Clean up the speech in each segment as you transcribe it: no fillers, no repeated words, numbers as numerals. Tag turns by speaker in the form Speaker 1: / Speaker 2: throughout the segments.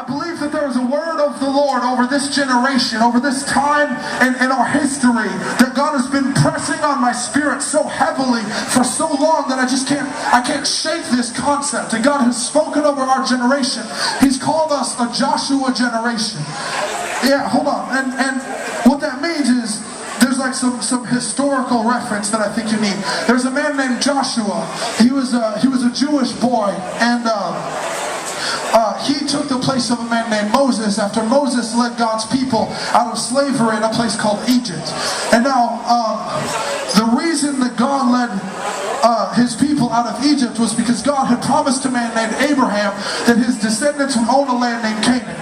Speaker 1: believe that there is a word of the Lord over this generation, over this time in our history, that God has been pressing on my spirit so heavily for so long that I can't shake this concept. And God has spoken over our generation. He's called us a Joshua generation. Yeah, hold on. And what that means is there's like some historical reference that I think you need. There's a man named Joshua. He was a Jewish boy, and he took the place of a man named Moses after Moses led God's people out of slavery in a place called Egypt. And now, the reason that God led his people out of Egypt was because God had promised a man named Abraham that his descendants would own a land named Canaan.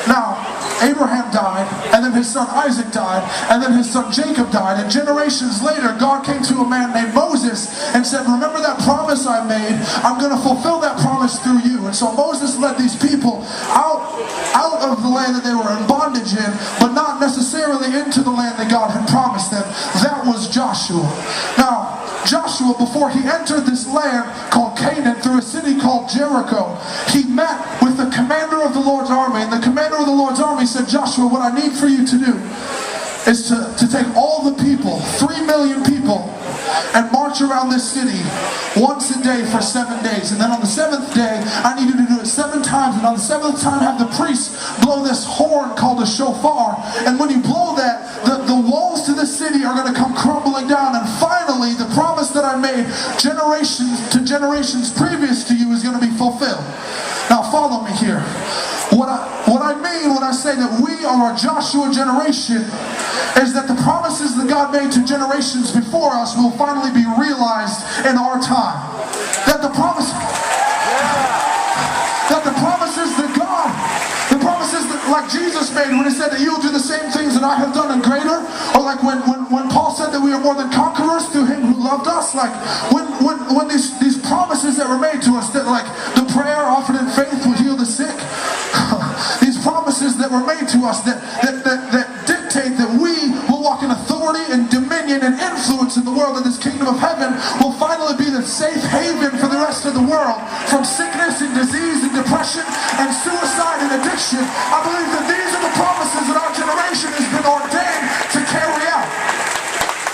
Speaker 1: Now, Abraham died, and then his son Isaac died, and then his son Jacob died, and generations later God came to a man named Moses and said, remember that promise I made? I'm going to fulfill that promise through you. And so Moses led these people out of the land that they were in bondage in, but not necessarily into the land that God had promised them. That was Joshua. Now, Joshua, before he entered this land called Canaan through a city called Jericho, he met with the commander of the Lord's army, and the commander of the Lord's army said, Joshua, what I need for you to do is to take all the people, 3 million people, and march around this city once a day for 7 days. And then on the 7th day, I need you to do it 7 times. And on the 7th time, have the priests blow this horn called a shofar. And when you blow that, the walls to the city are going to come crumbling down. And finally, the promise that I made generations previous to you is going to be fulfilled. Now follow me here. What I mean when I say that we are a Joshua generation is that the promises that God made to generations before us will finally be realized in our time. That the promises that like Jesus made when he said that you'll do the same things that I have done and greater, or like when Paul said that we are more than conquerors through him who loved us, like when these promises that were made to us, that like the prayer offered in faith will heal the sick, these promises that were made to us that dictate that we will walk in authority and dominion and influence in the world, in this kingdom of heaven will finally be the safe haven for the rest of the world from sickness and disease and depression and suicide and addiction. I believe that these are the promises that our generation has been ordained to carry out.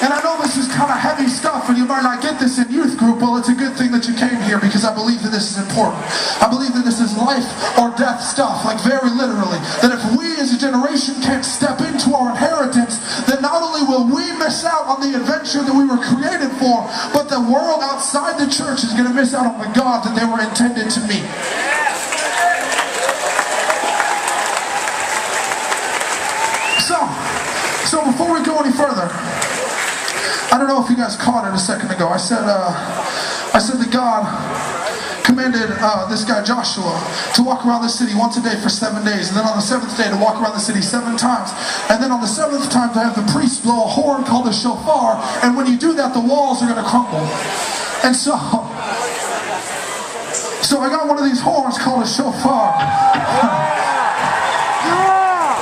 Speaker 1: And I know this is kind of heavy stuff and you might not get this in youth group. Well, it's a good thing that you came here because I believe that this is important. I believe that this is life or death stuff, like very literally. That if we as a generation can't step into our inheritance, then not only will we miss out on the adventure that we were created for, but the world outside the church is going to miss out on the God that they were intended to meet. So before we go any further, I don't know if you guys caught it a second ago. I said that God commanded this guy Joshua to walk around the city once a day for 7 days, and then on the 7th day to walk around the city 7 times, and then on the 7th time to have the priests blow a horn called a shofar, and when you do that, the walls are going to crumble. And so I got one of these horns called a shofar.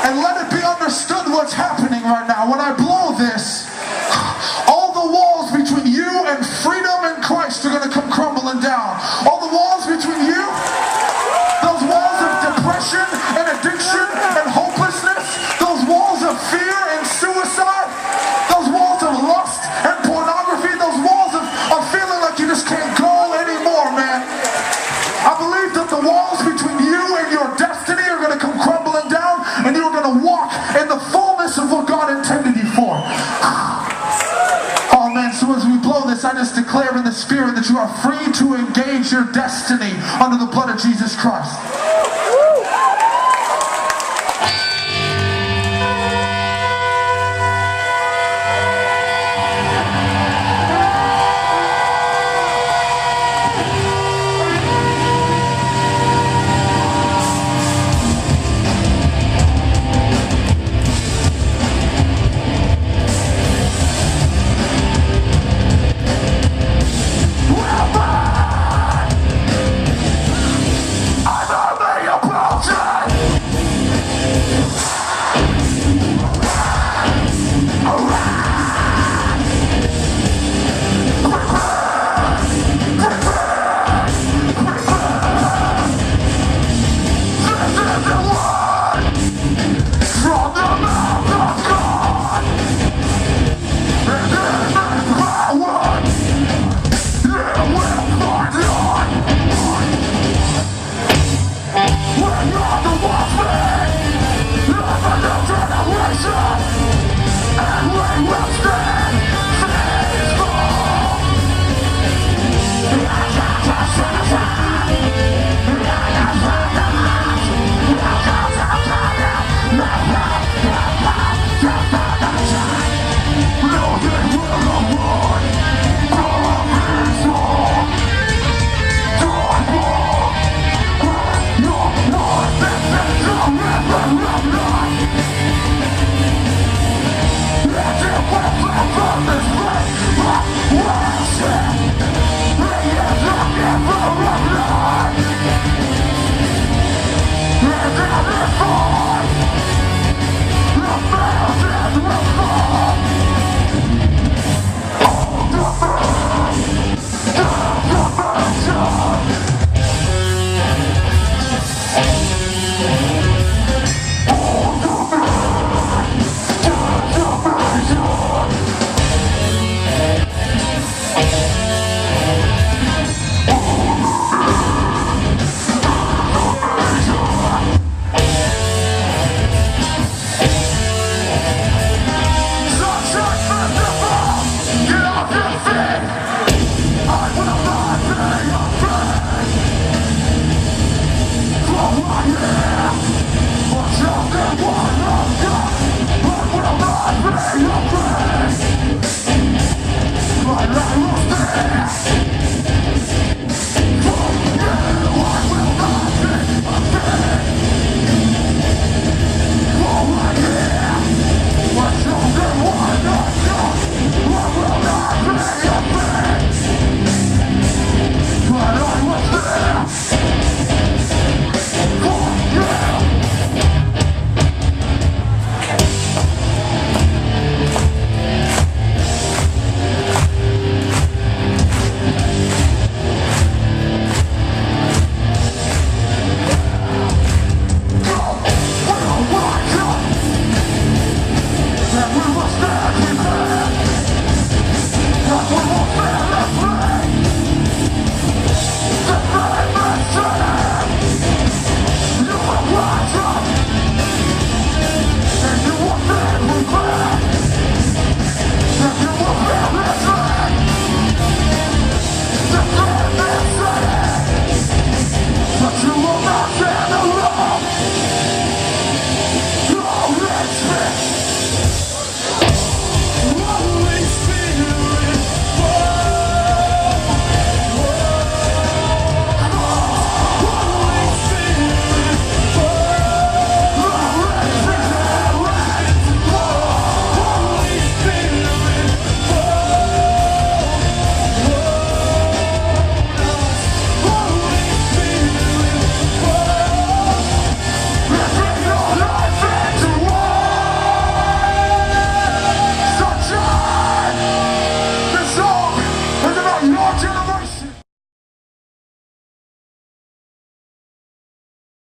Speaker 1: And let it be understood what's happening right now. When I blow this, all the walls between you and freedom in Christ are going to come crumbling down. All the walls between you, those walls of depression and addiction and hopelessness, those walls of fear and suicide, those walls of lust and pornography, those walls of feeling like you just can't go anymore, man. I believe that the walls between you and your destiny are going to come crumbling down, and you're going to walk in the fullness of what God intended you for. Oh man, so as we blow this, I just declare in the Spirit that you are free to engage your destiny under the blood of Jesus Christ.